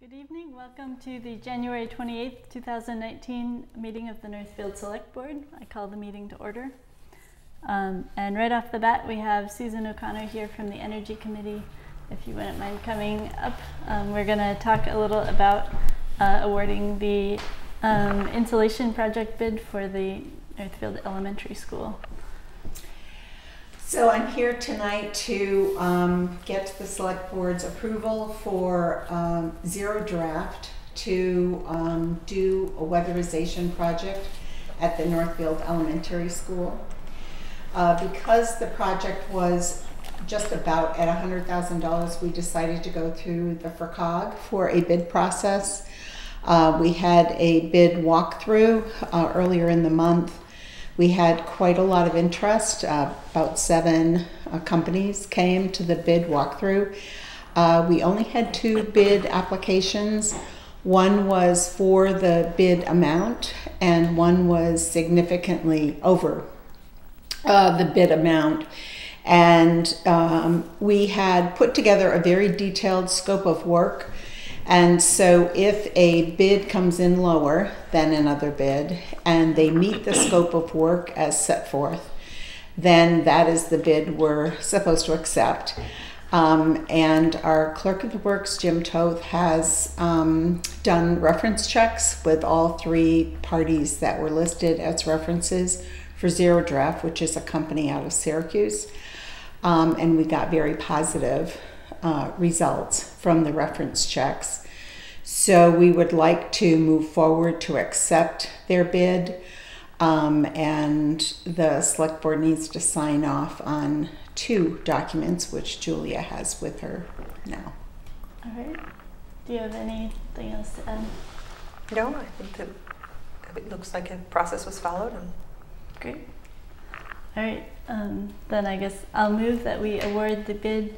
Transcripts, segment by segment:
Good evening. Welcome to the January 28th, 2019 meeting of the Northfield Select Board. I call the meeting to order. And right off the bat, we have Susan O'Connor here from the Energy Committee. If you wouldn't mind coming up, we're going to talk a little about awarding the insulation project bid for the Northfield Elementary School. So I'm here tonight to get the Select Board's approval for zero draft to do a weatherization project at the Northfield Elementary School. Because the project was just about at $100,000, we decided to go through the FERCOG for a bid process. We had a bid walkthrough earlier in the month. We had quite a lot of interest. About 7 companies came to the bid walkthrough. We only had 2 bid applications. One was for the bid amount and one was significantly over the bid amount. And we had put together a very detailed scope of work. And so if a bid comes in lower than another bid and they meet the scope of work as set forth, then that is the bid we're supposed to accept. And our Clerk of the Works, Jim Toth, has done reference checks with all 3 parties that were listed as references for Zero Draft, which is a company out of Syracuse. And we got very positive results from the reference checks. So we would like to move forward to accept their bid, and the Select Board needs to sign off on 2 documents, which Julia has with her now. All right. Do you have anything else to add? No, I think that it looks like a process was followed. Great. All right. Then I guess I'll move that we award the bid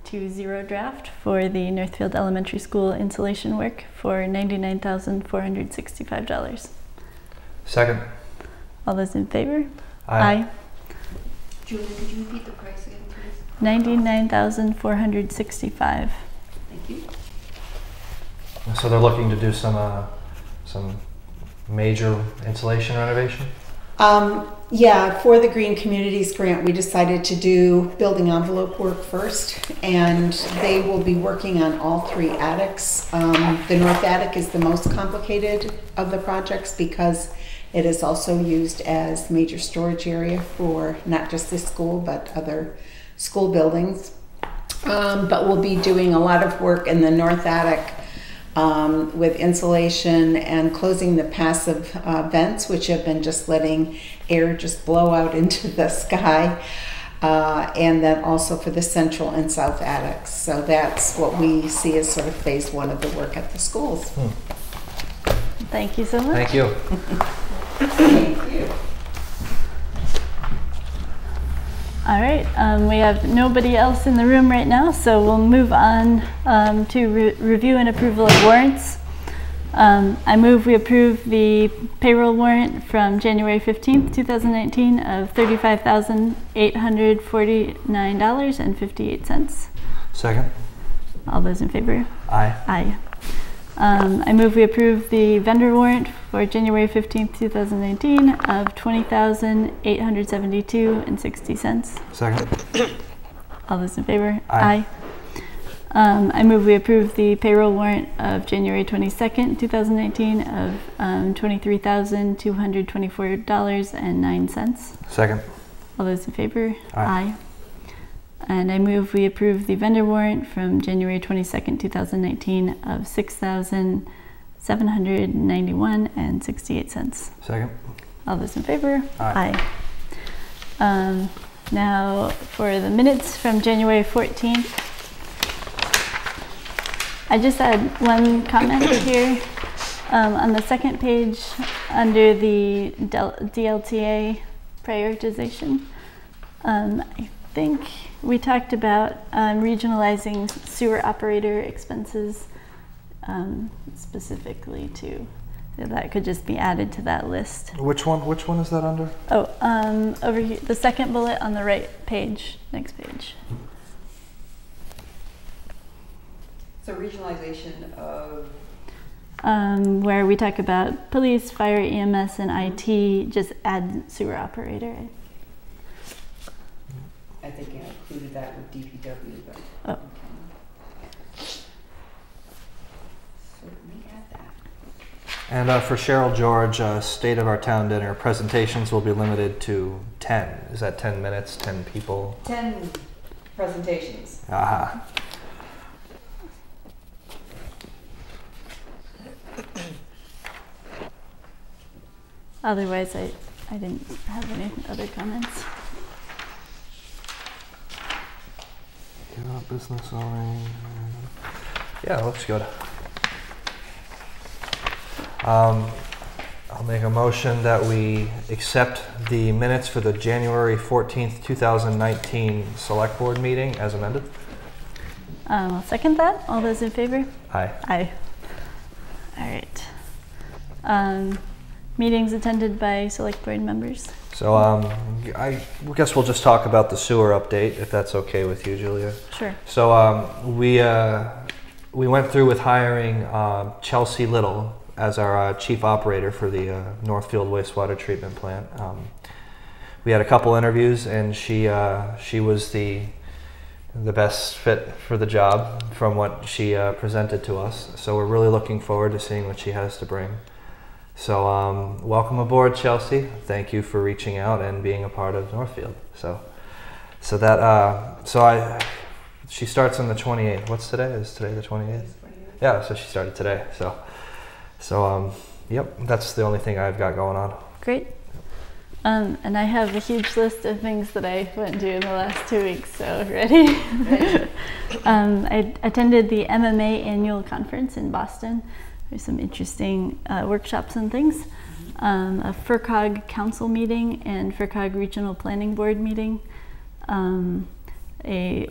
to Zero Draft for the Northfield Elementary School insulation work for $99,465. Second. All those in favor? Aye. Julie, could you repeat the price again, please? $99,465. Thank you. So they're looking to do some major insulation renovation? Yeah, for the Green Communities Grant, we decided to do building envelope work first, and they will be working on all 3 attics. The north attic is the most complicated of the projects because it is also used as major storage area for not just this school, but other school buildings. But we'll be doing a lot of work in the north attic with insulation and closing the passive vents, which have been just letting air just blow out into the sky, and then also for the central and south attics. So that's what we see as sort of phase 1 of the work at the schools. Thank you so much. Thank you. Thank you. All right, we have nobody else in the room right now, so we'll move on to review and approval of warrants. I move we approve the payroll warrant from January 15th, 2019 of $35,849.58. Second. All those in favor? Aye. Aye. I move we approve the vendor warrant for January 15th, 2019 of $20,872.60. Second. All those in favor? Aye. I move we approve the payroll warrant of January 22nd, 2019 of $23,224.09. Second. All those in favor? Aye. And I move we approve the vendor warrant from January 22nd, 2019 of $6,791.68. Second. All those in favor? Aye. Now for the minutes from January 14th. I just had one comment here on the second page under the DLTA prioritization. I think we talked about regionalizing sewer operator expenses specifically to, so that could just be added to that list. Which one is that under? Oh, over here, the second bullet on the right page, next page. So regionalization of, where we talk about police, fire, EMS, and IT, just add sewer operator. I think I included that with DPW, but. Oh. Okay. Certainly add that. And for Cheryl George, state of our town dinner presentations will be limited to 10. Is that 10 minutes, 10 people? 10 presentations. Aha. Otherwise, I didn't have any other comments. Business owning. Yeah, looks good. I'll make a motion that we accept the minutes for the January 14th, 2019 Select Board meeting as amended. I'll second that. All those in favor? Aye. Aye. All right. Meetings attended by select board members. So I guess we'll just talk about the sewer update, if that's okay with you, Julia. Sure. So we went through with hiring Chelsea Little as our chief operator for the Northfield wastewater treatment plant. We had a couple interviews, and she was the best fit for the job from what she presented to us. So we're really looking forward to seeing what she has to bring. So welcome aboard, Chelsea. Thank you for reaching out and being a part of Northfield. She starts on the 28th. What's today? Is today the 28th? Yeah, so she started today. So yep, that's the only thing I've got going on. Great. And I have a huge list of things that I went to in the last 2 weeks, so ready? I attended the MMA annual conference in Boston. There's some interesting workshops and things. A FERCOG council meeting and FERCOG regional planning board meeting. A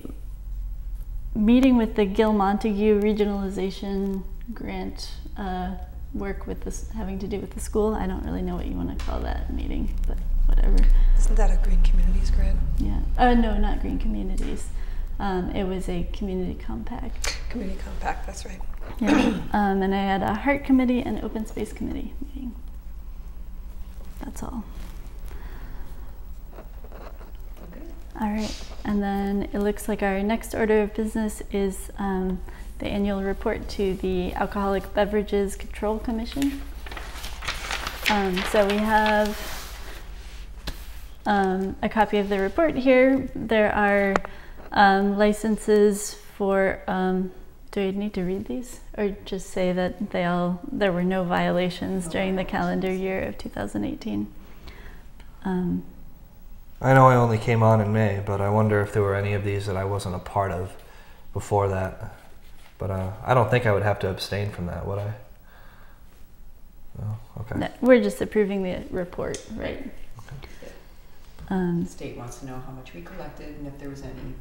meeting with the Gil Montague regionalization grant work with this having to do with the school. I don't really know what you want to call that meeting, but whatever. Isn't that a Green Communities grant? Yeah. No, not Green Communities. It was a community compact. Community compact, that's right. Yeah. And I had a Heart Committee and Open Space Committee meeting. That's all. Okay. All right. And then it looks like our next order of business is the annual report to the Alcoholic Beverages Control Commission. So we have a copy of the report here. There are licenses for, do I need to read these? Or just say that there were no violations during the calendar year of 2018? I know I only came on in May, but I wonder if there were any of these that I wasn't a part of before that. But I don't think I would have to abstain from that, would I? Oh, okay. No, we're just approving the report, right? The state wants to know how much we collected and if there was any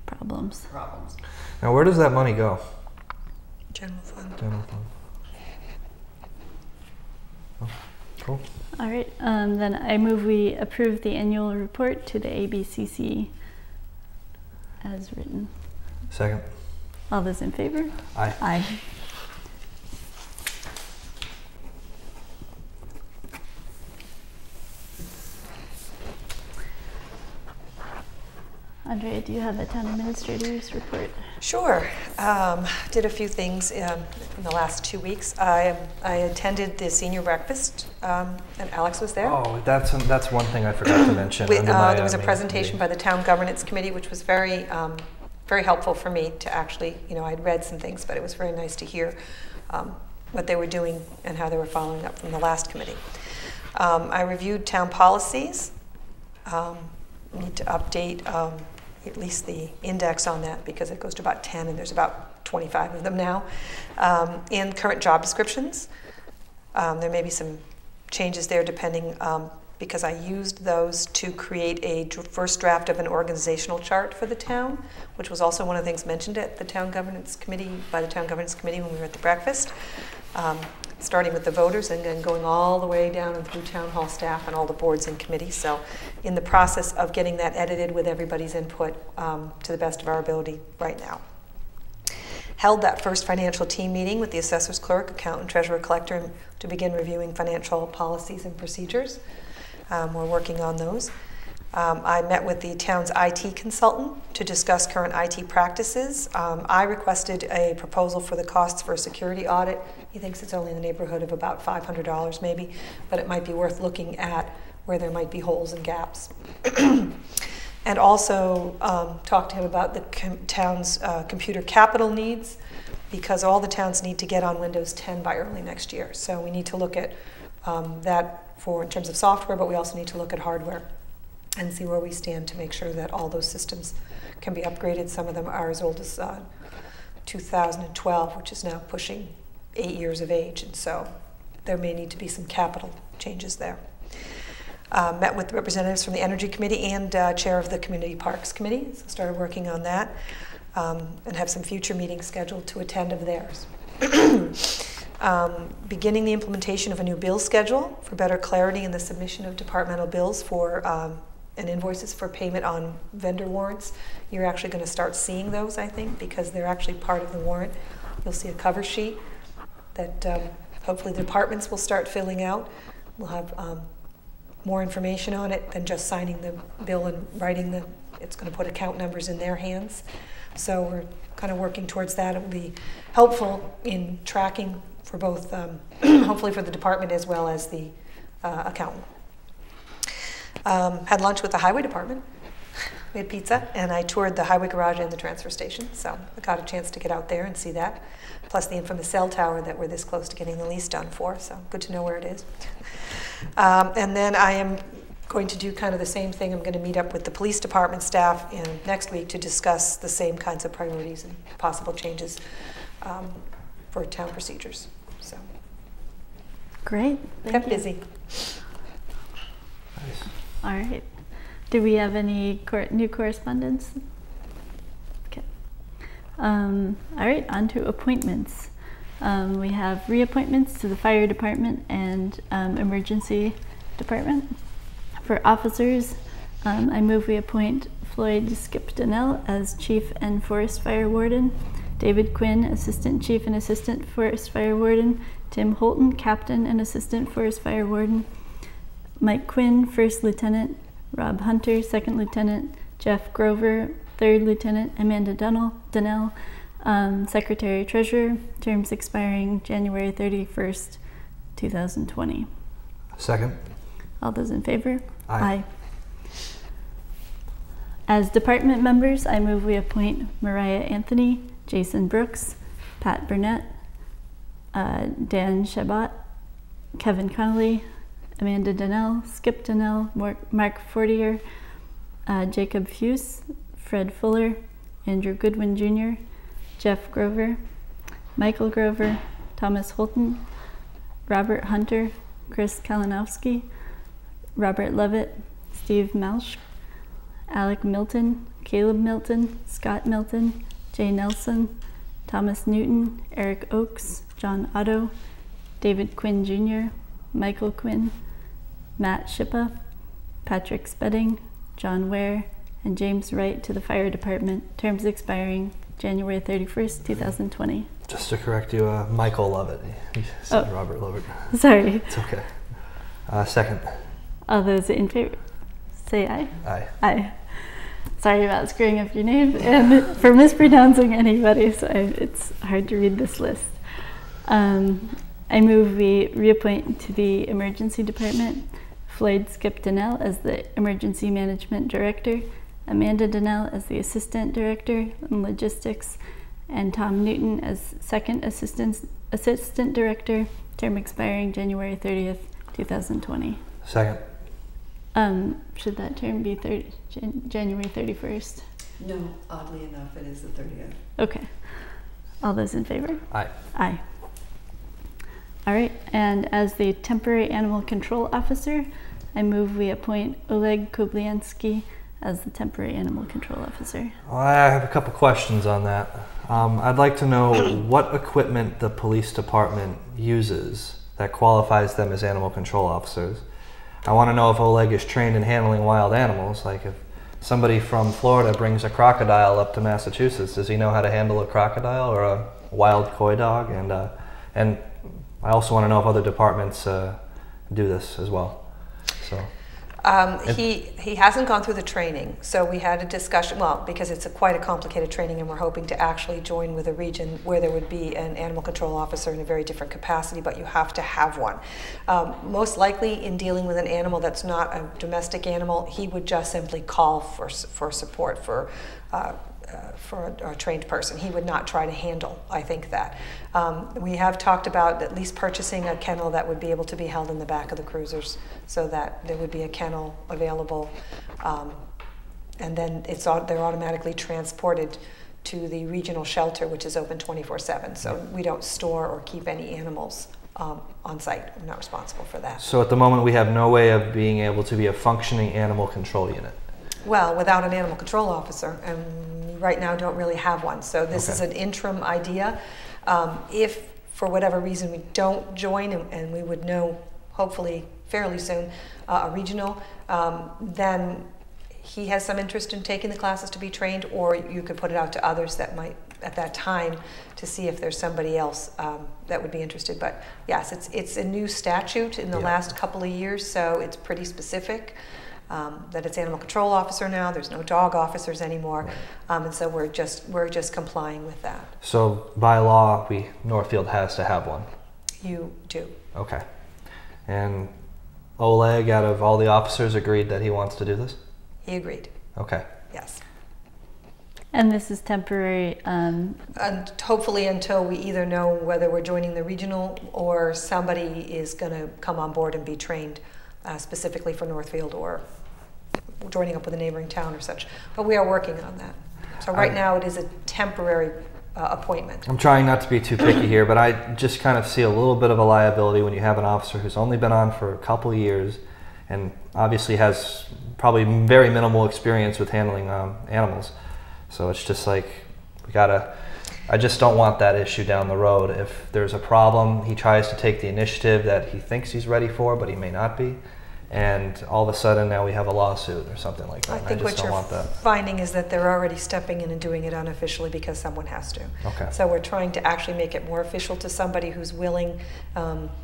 Problems. problems. Now, where does that money go? General fund. General fund. Oh, cool. All right, then I move we approve the annual report to the ABCC as written. Second. All those in favor? Aye. Aye. Andrea, do you have a town administrator's report? Sure. Did a few things in the last 2 weeks. I attended the senior breakfast, and Alex was there. Oh, that's one thing I forgot to mention. There was a presentation by the Town Governance Committee, which was very helpful for me to actually, I'd read some things, but it was very nice to hear what they were doing and how they were following up from the last committee. I reviewed town policies. Need to update at least the index on that because it goes to about 10 and there's about 25 of them now. And current job descriptions. There may be some changes there depending because I used those to create a first draft of an organizational chart for the town, which was also one of the things mentioned at the Town Governance Committee, by the Town Governance Committee when we were at the breakfast. Starting with the voters and then going all the way down and through town hall staff and all the boards and committees. So in the process of getting that edited with everybody's input to the best of our ability right now. held that first financial team meeting with the assessor's clerk, accountant, treasurer, collector to begin reviewing financial policies and procedures. We're working on those. I met with the town's IT consultant to discuss current IT practices. I requested a proposal for the costs for a security audit. He thinks it's only in the neighborhood of about $500 maybe, but it might be worth looking at where there might be holes and gaps. And also talked to him about the town's computer capital needs, because all the towns need to get on Windows 10 by early next year. So we need to look at that in terms of software, but we also need to look at hardware and see where we stand to make sure that all those systems can be upgraded. Some of them are as old as 2012, which is now pushing 8 years of age, and so there may need to be some capital changes there. Met with representatives from the Energy Committee and chair of the Community Parks Committee, so started working on that, and have some future meetings scheduled to attend of theirs. Beginning the implementation of a new bill schedule for better clarity in the submission of departmental bills for and invoices for payment on vendor warrants. You're actually going to start seeing those, I think, because they're actually part of the warrant. You'll see a cover sheet that hopefully the departments will start filling out. We'll have more information on it than just signing the bill and writing the, it's going to put account numbers in their hands. So we're kind of working towards that. It will be helpful in tracking for both, hopefully for the department as well as the accountant. Had lunch with the highway department. We had pizza, and I toured the highway garage and the transfer station, so I got a chance to get out there and see that. Plus the infamous cell tower that we're this close to getting the lease done for, so good to know where it is. And then I am going to do kind of the same thing. I'm going to meet up with the police department staff next week to discuss the same kinds of priorities and possible changes for town procedures. So Great. kept busy. Nice. All right. Do we have any new correspondence? Okay. All right, on to appointments. We have reappointments to the fire department and emergency department. For officers, I move we appoint Floyd Skipdonnell as Chief and Forest Fire Warden, David Quinn, Assistant Chief and Assistant Forest Fire Warden, Tim Holton, Captain and Assistant Forest Fire Warden, Mike Quinn, First Lieutenant, Rob Hunter, Second Lieutenant, Jeff Grover, Third Lieutenant, Amanda Donnell, Secretary Treasurer, terms expiring January 31st, 2020. Second. All those in favor? Aye. As department members, I move we appoint Mariah Anthony, Jason Brooks, Pat Burnett, Dan Shabbat, Kevin Connolly, Amanda Donnell, Skip Donnell, Mark Fortier, Jacob Fuse, Fred Fuller, Andrew Goodwin Jr., Jeff Grover, Michael Grover, Thomas Holton, Robert Hunter, Chris Kalinowski, Robert Levitt, Steve Malsch, Alec Milton, Caleb Milton, Scott Milton, Jay Nelson, Thomas Newton, Eric Oakes, John Otto, David Quinn Jr., Michael Quinn, Matt Shippa, Patrick Spedding, John Ware, and James Wright to the fire department, terms expiring January 31st, 2020. Just to correct you, Michael Lovett. You said Robert Lovett. Sorry. It's okay. Second. All those in favor, say aye. Aye. Aye. Sorry about screwing up your name and for mispronouncing anybody, so it's hard to read this list. I move we reappoint to the emergency department Floyd Skip Donnell as the emergency management director, Amanda Donnell as the assistant director in logistics, and Tom Newton as second assistant director, term expiring January 30th, 2020. Second. Should that term be January 31st? No, oddly enough, it is the 30th. Okay. All those in favor? Aye. Aye. All right, and as the temporary animal control officer, I move we appoint Oleg Kobliansky as the temporary animal control officer. Well, I have a couple questions on that. I'd like to know what equipment the police department uses that qualifies them as animal control officers. I want to know if Oleg is trained in handling wild animals, like if somebody from Florida brings a crocodile up to Massachusetts, does he know how to handle a crocodile or a wild coy dog? And I also want to know if other departments do this as well. So. He hasn't gone through the training, so we had a discussion, well, because it's quite a complicated training, and we're hoping to actually join with a region where there would be an animal control officer in a very different capacity, but you have to have one. Most likely in dealing with an animal that's not a domestic animal, he would just simply call for support for a trained person. He would not try to handle, I think, that. We have talked about at least purchasing a kennel that would be able to be held in the back of the cruisers, so that there would be a kennel available, and then they're automatically transported to the regional shelter, which is open 24/7. So we don't store or keep any animals on site. I'm not responsible for that. So at the moment we have no way of being able to be a functioning animal control unit. Well, without an animal control officer, and right now don't really have one. So this is an interim idea. If for whatever reason we don't join, and we would know hopefully fairly soon, a regional, then he has some interest in taking the classes to be trained, or you could put it out to others that might at that time to see if there's somebody else that would be interested. But yes, it's a new statute in the last couple of years, so it's pretty specific. That it's animal control officer now. There's no dog officers anymore, and so we're just complying with that. So by law, Northfield has to have one. You do. Okay. And Oleg, out of all the officers, agreed that he wants to do this? He agreed. Okay. Yes. And this is temporary. And hopefully until we either know whether we're joining the regional or somebody is going to come on board and be trained specifically for Northfield, or joining up with a neighboring town or such. But we are working on that. So right now it is a temporary appointment. I'm trying not to be too picky here, but I just kind of see a little bit of a liability when you have an officer who's only been on for a couple of years and obviously has probably very minimal experience with handling animals. So it's just like, I just don't want that issue down the road. If there's a problem, he tries to take the initiative that he thinks he's ready for, but he may not be. And all of a sudden now we have a lawsuit or something like that. I think what you're finding is that they're already stepping in and doing it unofficially because someone has to. Okay. So we're trying to actually make it more official to somebody who's willing.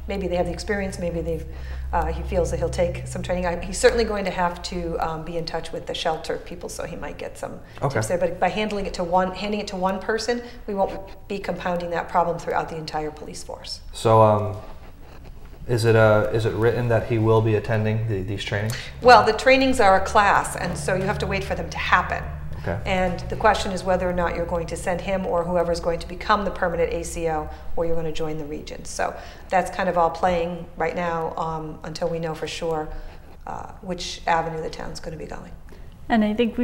Maybe they have the experience, maybe he feels that he'll take some training. He's certainly going to have to be in touch with the shelter people, so he might get some tips there. But by handing it to one person, we won't be compounding that problem throughout the entire police force. So is it written that he will be attending these trainings? Well, the trainings are a class, and so you have to wait for them to happen. Okay. And the question is whether or not you're going to send him or whoever is going to become the permanent ACO, or you're going to join the region. So that's kind of all playing right now until we know for sure which avenue the town's going to be going. And I think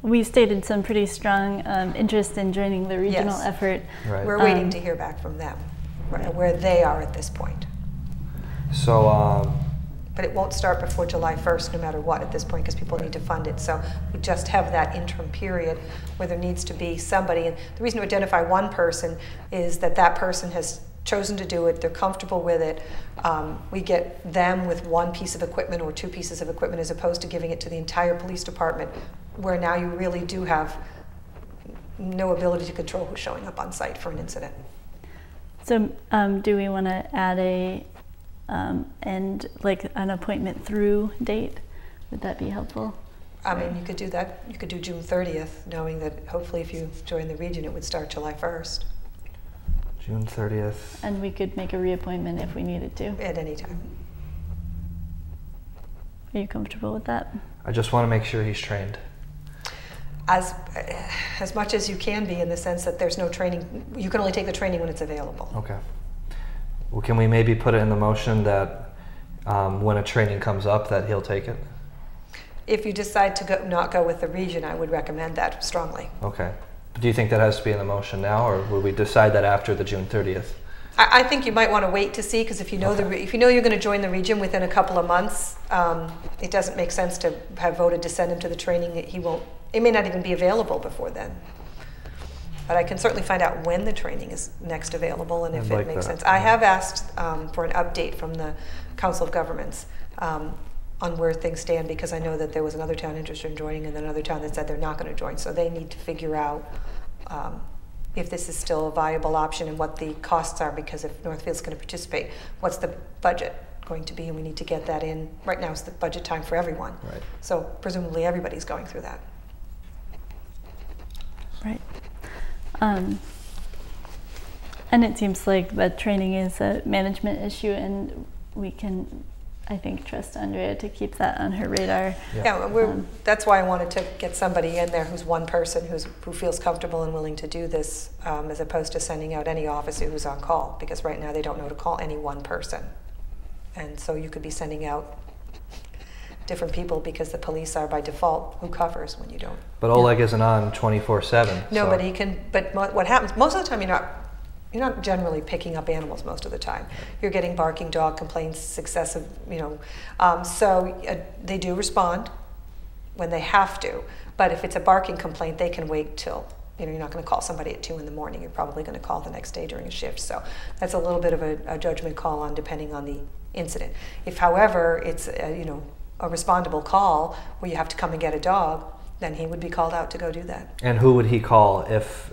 we stated some pretty strong interest in joining the regional effort. Right. We're waiting to hear back from them, where they are at this point. So, but it won't start before July 1st, no matter what, at this point, because people need to fund it. So we just have that interim period where there needs to be somebody. And the reason to identify one person is that person has chosen to do it. They're comfortable with it. We get them with one piece of equipment or two pieces of equipment, as opposed to giving it to the entire police department, where now you really do have no ability to control who's showing up on site for an incident. So do we want to add and like an appointment through date? Would that be helpful? I mean, you could do that. You could do June 30th, knowing that hopefully if you join the region, it would start July 1st. June 30th. And we could make a reappointment if we needed to. At any time. Are you comfortable with that? I just want to make sure he's trained. As much as you can be, in the sense that there's no training. You can only take the training when it's available. Okay. Well, can we maybe put it in the motion that when a training comes up that he'll take it? If you decide to not go with the region, I would recommend that strongly. Okay. Do you think that has to be in the motion now, or would we decide that after the June 30th? I think you might want to wait to see, because if you know if you know you're going to join the region within a couple of months, it doesn't make sense to have voted to send him to the training. It may not even be available before then. But I can certainly find out when the training is next available, and if it makes sense. I have asked for an update from the Council of Governments on where things stand, because I know that there was another town interested in joining and then another town that said they're not going to join. So they need to figure out if this is still a viable option and what the costs are, because if Northfield's going to participate, what's the budget going to be? And we need to get that in. Right now is the budget time for everyone. Right. So presumably everybody's going through that. Right. And it seems like the training is a management issue, and we can, I think, trust Andrea to keep that on her radar. Yeah, that's why I wanted to get somebody in there who's one person who feels comfortable and willing to do this, as opposed to sending out any officer who's on call, because right now they don't know to call any one person. And so you could be sending out different people, because the police are by default who covers when you don't. But Oleg isn't on 24/7. No, but he can. But what happens most of the time, you're not generally picking up animals most of the time. You're getting barking dog complaints, excessive, so they do respond when they have to. But if it's a barking complaint, they can wait till, you're not going to call somebody at 2 in the morning. You're probably going to call the next day during a shift. So that's a little bit of a judgment call on, depending on the incident. If, however, it's a respondable call where you have to come and get a dog, then he would be called out to go do that. And who would he call if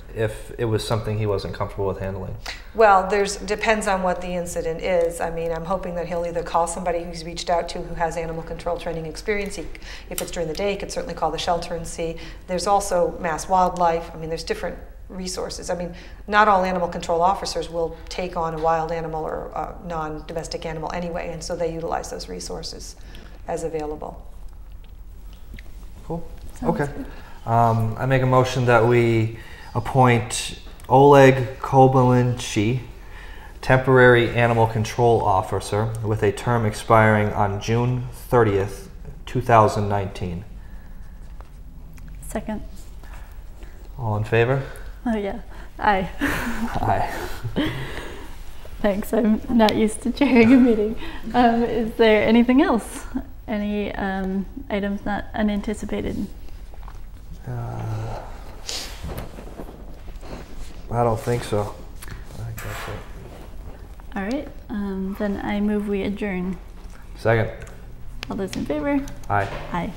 it was something he wasn't comfortable with handling? Well, depends on what the incident is. I mean, I'm hoping that he'll either call somebody who's reached out to who has animal control training experience. If it's during the day, he could certainly call the shelter and see. There's also Mass Wildlife. I mean, there's different resources. I mean, not all animal control officers will take on a wild animal or a non-domestic animal anyway, and so they utilize those resources as available. Cool. Okay. I make a motion that we appoint Oleg Kobalinchi, temporary animal control officer, with a term expiring on June 30th, 2019. Second. All in favor? Oh yeah. Aye. Aye. Thanks. I'm not used to chairing a meeting. Is there anything else? Any items not unanticipated? I don't think so. I think that's it. All right. Then I move we adjourn. Second. All those in favor? Aye. Aye.